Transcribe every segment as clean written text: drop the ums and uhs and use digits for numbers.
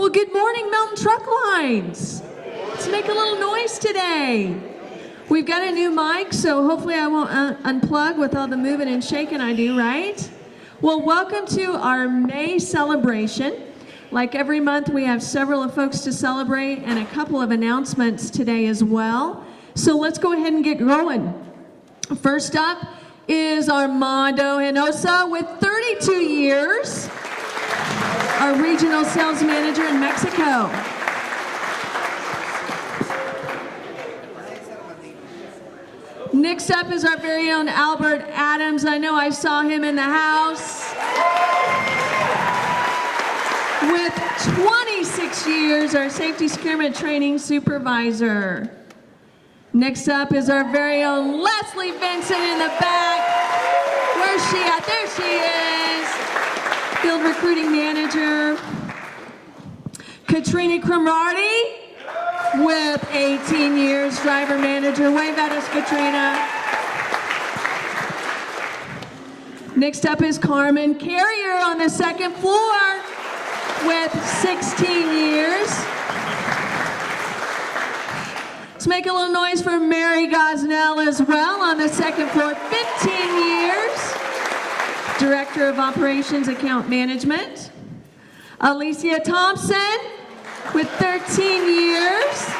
Well, good morning, Melton Truck Lines. Let's make a little noise today. We've got a new mic, so hopefully I won't unplug with all the moving and shaking I do, right? Well, welcome to our May celebration. Like every month, we have several of folks to celebrate and a couple of announcements today as well. So let's go ahead and get going. First up is Armando Hinosa with 32 years, our regional sales manager in Mexico. Next up is our very own Albert Adams. I know I saw him in the house. With 26 years, our safety securement training supervisor. Next up is our very own Lesley Vincent in the back. Where's she at? There she is. Field recruiting manager. Katrina Cromartie with 18 years, driver manager. Wave at us, Katrina. Next up is Carmen Carrier on the second floor with 16 years. Let's make a little noise for Mary Gosnell as well on the second floor, 15 years. Director of Operations Account Management. Alicia Thompson with 13 years.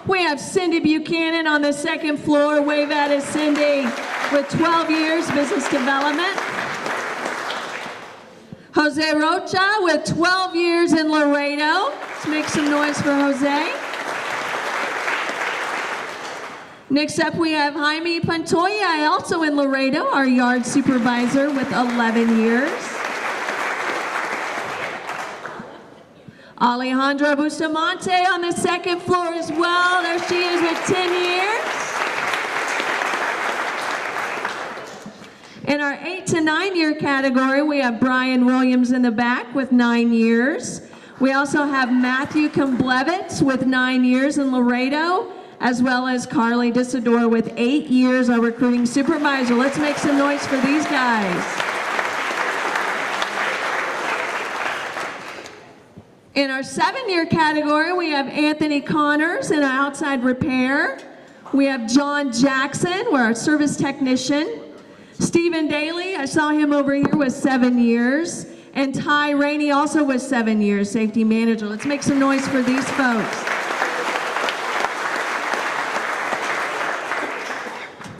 We have Cindy Buchanan on the second floor. Wave at us, Cindy, with 12 years business development. Jose Rocha with 12 years in Laredo. Let's make some noise for Jose. Next up we have Jaime Pantoya, also in Laredo, our yard supervisor with 11 years. Alejandra Bustamante on the second floor as well. There she is with 10 years. In our 8 to 9 year category, we have Brian Williams in the back with 9 years. We also have Matthew Komblevitz with 9 years in Laredo, as well as Carly Disador with 8 years, our recruiting supervisor. Let's make some noise for these guys. In our 7 year category, we have Anthony Connors in outside repair. We have John Jackson, we're our service technician. Stephen Daly, I saw him over here with 7 years. And Ty Rainey also with 7 years, safety manager. Let's make some noise for these folks.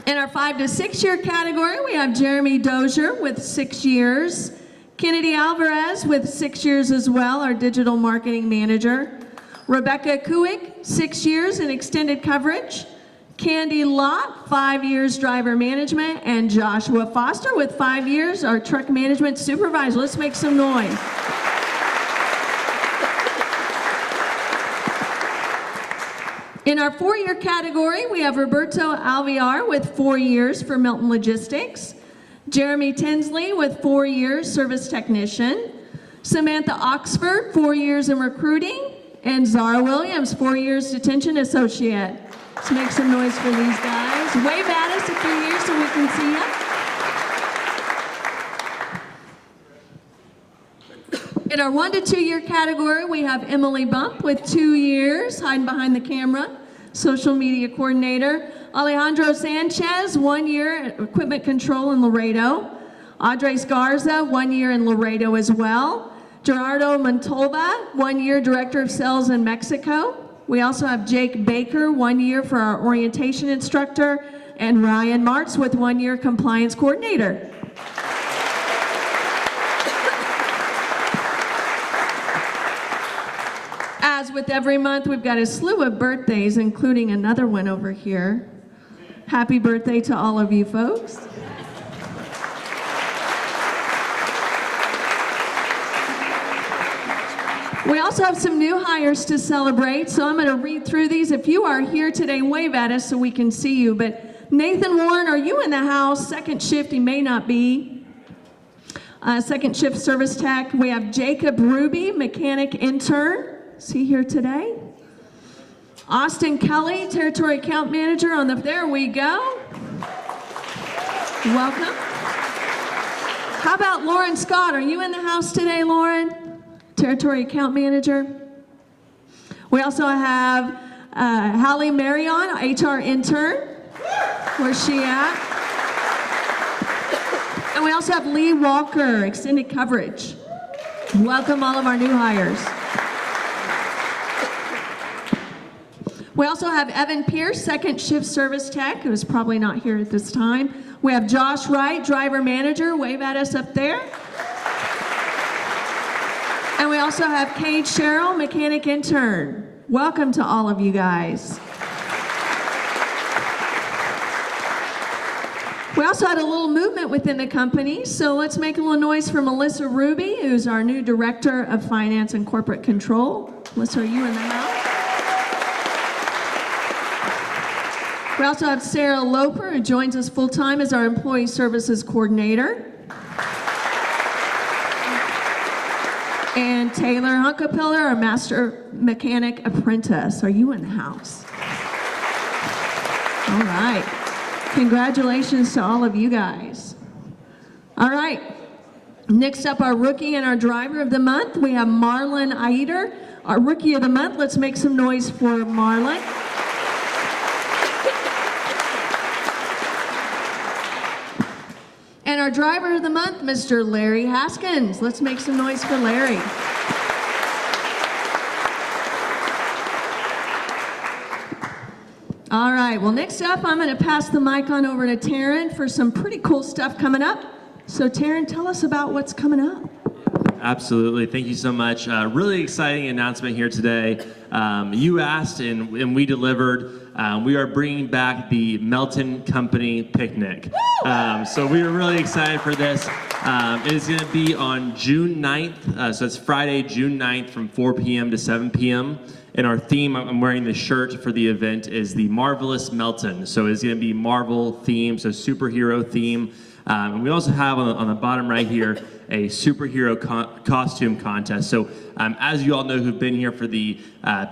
In our 5 to 6 year category, we have Jeremy Dozier with 6 years. Kennedy Alvarez with 6 years as well, our digital marketing manager. Rebecca Kuick, 6 years in extended coverage. Candy Lott, 5 years driver management, and Joshua Foster with 5 years, our truck management supervisor. Let's make some noise. In our 4 year category, we have Roberto Alviar with 4 years for Melton Logistics, Jeremy Tinsley with 4 years service technician, Samantha Oxford, 4 years in recruiting, and Zara Williams, 4 years detention associate. Let's make some noise for these guys. Wave at us if you're here so we can see you. In our 1 to 2 year category, we have Emily Bump with 2 years, hiding behind the camera, social media coordinator. Alejandro Sanchez, 1 year equipment control in Laredo. Andres Garza, 1 year in Laredo as well. Gerardo Montalva, 1 year director of sales in Mexico. We also have Jake Baker, 1 year for our orientation instructor, and Ryan Martz with 1 year compliance coordinator. As with every month, we've got a slew of birthdays, including another one over here. Happy birthday to all of you folks. We also have some new hires to celebrate, so I'm going to read through these. If you are here today, wave at us so we can see you. But Nathan Warren, are you in the house? Second shift, he may not be. Second shift service tech. We have Jacob Ruby, mechanic intern. Is he here today? Austin Kelly, territory account manager on the, there we go. Welcome. How about Lauren Scott? Are you in the house today, Lauren? Territory Account Manager. We also have Hallie Marion, HR intern. Where's she at? And we also have Lee Walker, extended coverage. Welcome all of our new hires. We also have Evan Pierce, second shift service tech, who is probably not here at this time. We have Josh Wright, driver manager. Wave at us up there. And we also have Cade Sherrill, mechanic intern. Welcome to all of you guys. We also had a little movement within the company, so let's make a little noise for Melissa Ruby, who's our new Director of Finance and Corporate Control. Melissa, are you in the house? We also have Sarah Loper, who joins us full-time as our Employee Services Coordinator. And Taylor Hunkapiller, our Master Mechanic Apprentice. Are you in the house? All right. Congratulations to all of you guys. All right. Next up, our Rookie and our Driver of the Month. We have Marlon Aider, our Rookie of the Month. Let's make some noise for Marlon. And our Driver of the Month, Mr. Larry Haskins. Let's make some noise for Larry. All right, well, next up, I'm going to pass the mic on over to Taryn for some pretty cool stuff coming up. So, Taryn, tell us about what's coming up. Absolutely. Thank you so much. Really exciting announcement here today. You asked and we delivered. We are bringing back the Melton Company Picnic. So we are really excited for this. It is going to be on June 9th. So it's Friday, June 9th from 4 p.m. to 7 p.m. And our theme, I'm wearing the shirt for the event, is the Marvelous Melton. So it's going to be Marvel theme, so superhero theme. And we also have on the bottom right here a superhero costume contest. So as you all know who've been here for the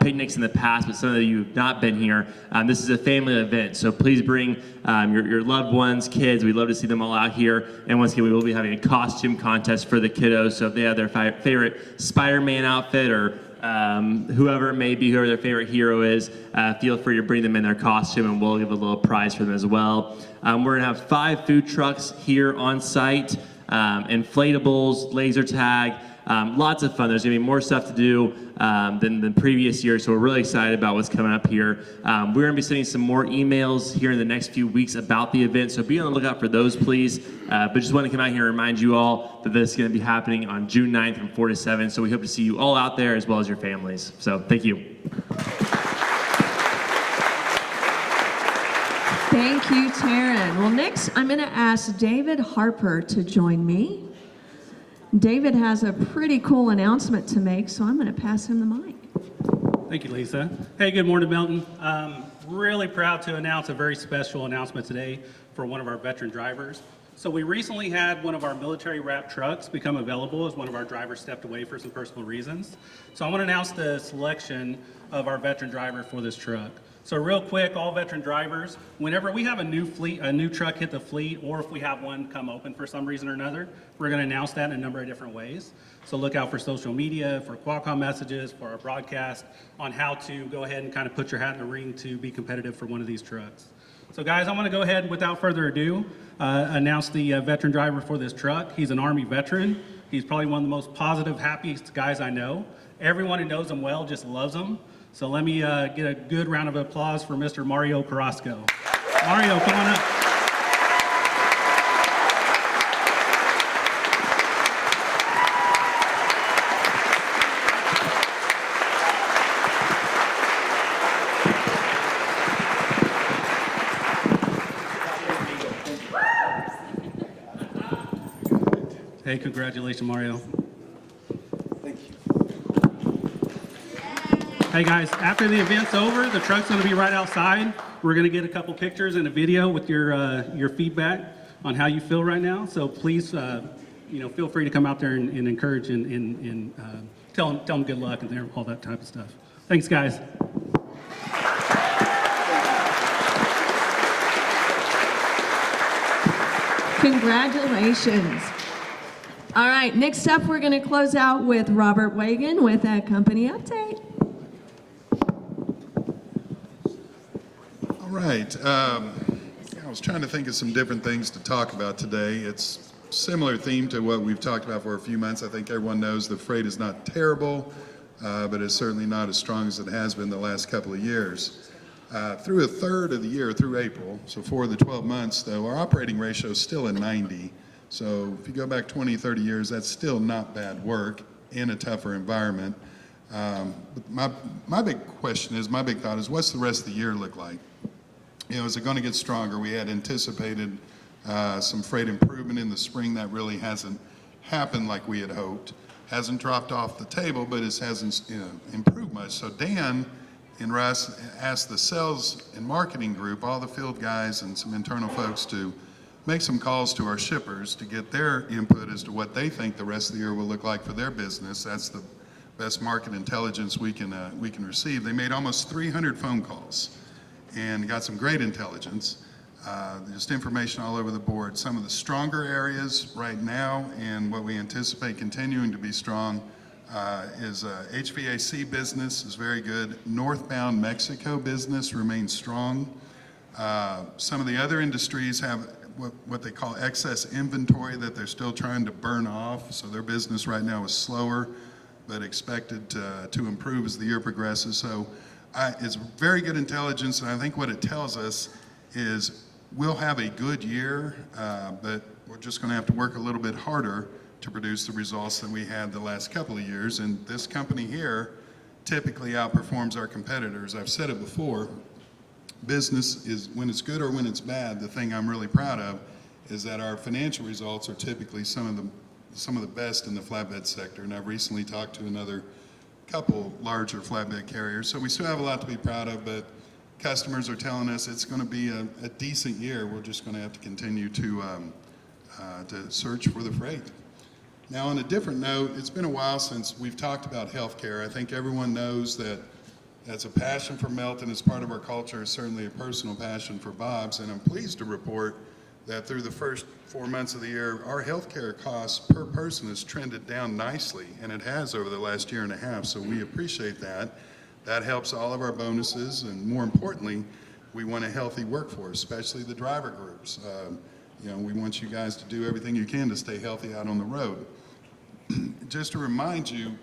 picnics in the past, but some of you have not been here, this is a family event. So please bring your loved ones, kids. We'd love to see them all out here. And once again, we will be having a costume contest for the kiddos. So if they have their favorite Spider-Man outfit or whoever it may be, whoever their favorite hero is, feel free to bring them in their costume and we'll give a little prize for them as well. We're gonna have 5 food trucks here on site, inflatables, laser tag, lots of fun. There's gonna be more stuff to do than previous years, so we're really excited about what's coming up here. We're gonna be sending some more emails here in the next few weeks about the event, so be on the lookout for those, please. But just want to come out here and remind you all that this is gonna be happening on June 9th from 4 to 7, so we hope to see you all out there as well as your families. So thank you. Thank you, Taryn. Well, next I'm going to ask David Harper to join me. David has a pretty cool announcement to make, so I'm going to pass him the mic. Thank you, Lisa. Hey, good morning, Melton. Really proud to announce a very special announcement today for one of our veteran drivers. So we recently had one of our military wrap trucks become available as one of our drivers stepped away for some personal reasons. So I want to announce the selection of our veteran driver for this truck. So real quick, all veteran drivers, whenever we have a new truck hit the fleet, or if we have one come open for some reason or another, we're going to announce that in a number of different ways. So look out for social media, for Qualcomm messages, for our broadcast on how to go ahead and kind of put your hat in the ring to be competitive for one of these trucks. So guys, I'm going to go ahead, without further ado, announce the veteran driver for this truck. He's an Army veteran. He's probably one of the most positive, happiest guys I know. Everyone who knows him well just loves him. So let me get a good round of applause for Mr. Mario Carrasco. Mario, come on up. Hey, congratulations, Mario. Hey guys, after the event's over, the truck's gonna be right outside. We're gonna get a couple pictures and a video with your feedback on how you feel right now. So please, feel free to come out there and encourage and tell them good luck and all that type of stuff. Thanks, guys. Congratulations. All right, next up, we're going to close out with Robert Wagon with a company update. All right. I was trying to think of some different things to talk about today. It's a similar theme to what we've talked about for a few months. I think everyone knows the freight is not terrible, but it's certainly not as strong as it has been the last couple of years. Through a third of the year, through April, so for the 12 months, though, our operating ratio is still at 90. So if you go back 20, 30 years, that's still not bad work in a tougher environment. But my big question is, my big thought is, what's the rest of the year look like? You know, is it going to get stronger? We had anticipated some freight improvement in the spring. That really hasn't happened like we had hoped. Hasn't dropped off the table, but it hasn't improved much. So Dan and Russ asked the sales and marketing group, all the field guys and some internal folks, to make some calls to our shippers to get their input as to what they think the rest of the year will look like for their business. That's the best market intelligence we can receive. They made almost 300 phone calls and got some great intelligence, just information all over the board. Some of the stronger areas right now and what we anticipate continuing to be strong is HVAC business is very good. Northbound Mexico business remains strong. Some of the other industries have what they call excess inventory that they're still trying to burn off. So their business right now is slower, but expected to improve as the year progresses. So it's very good intelligence, and I think what it tells us is we'll have a good year, but we're just going to have to work a little bit harder to produce the results that we had the last couple of years. And this company here typically outperforms our competitors. I've said it before. Business is, when it's good or when it's bad, the thing I'm really proud of is that our financial results are typically some of the best in the flatbed sector. And I've recently talked to another couple larger flatbed carriers. So we still have a lot to be proud of, but customers are telling us it's going to be a decent year. We're just going to have to continue to search for the freight. Now, on a different note, it's been a while since we've talked about healthcare. I think everyone knows that that's a passion for Melton. It's part of our culture. It's certainly a personal passion for Bob's, and I'm pleased to report that through the first 4 months of the year, our healthcare costs per person has trended down nicely, and it has over the last year and a half, so we appreciate that. That helps all of our bonuses, and more importantly, we want a healthy workforce, especially the driver groups. You know, we want you guys to do everything you can to stay healthy out on the road. Just to remind you,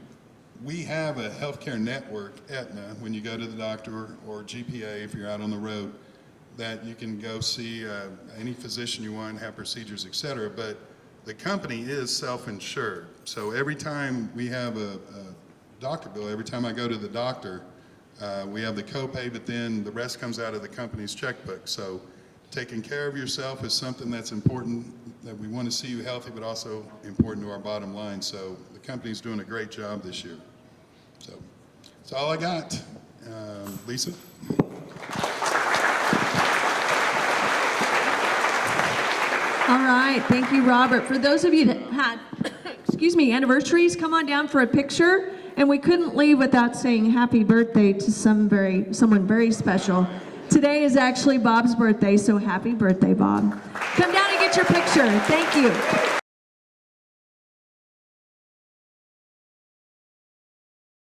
we have a healthcare network, Aetna, when you go to the doctor, or GPA if you're out on the road, that you can go see any physician you want, have procedures, et cetera. But the company is self-insured. So every time we have a doctor bill, every time I go to the doctor, we have the copay, but then the rest comes out of the company's checkbook. So taking care of yourself is something that's important, that we want to see you healthy, but also important to our bottom line. So the company's doing a great job this year. So that's all I got. Lisa? All right, thank you, Robert. For those of you that had, anniversaries, come on down for a picture. And we couldn't leave without saying happy birthday to someone very special. Today is actually Bob's birthday, so happy birthday, Bob. Come down and get your picture. Thank you.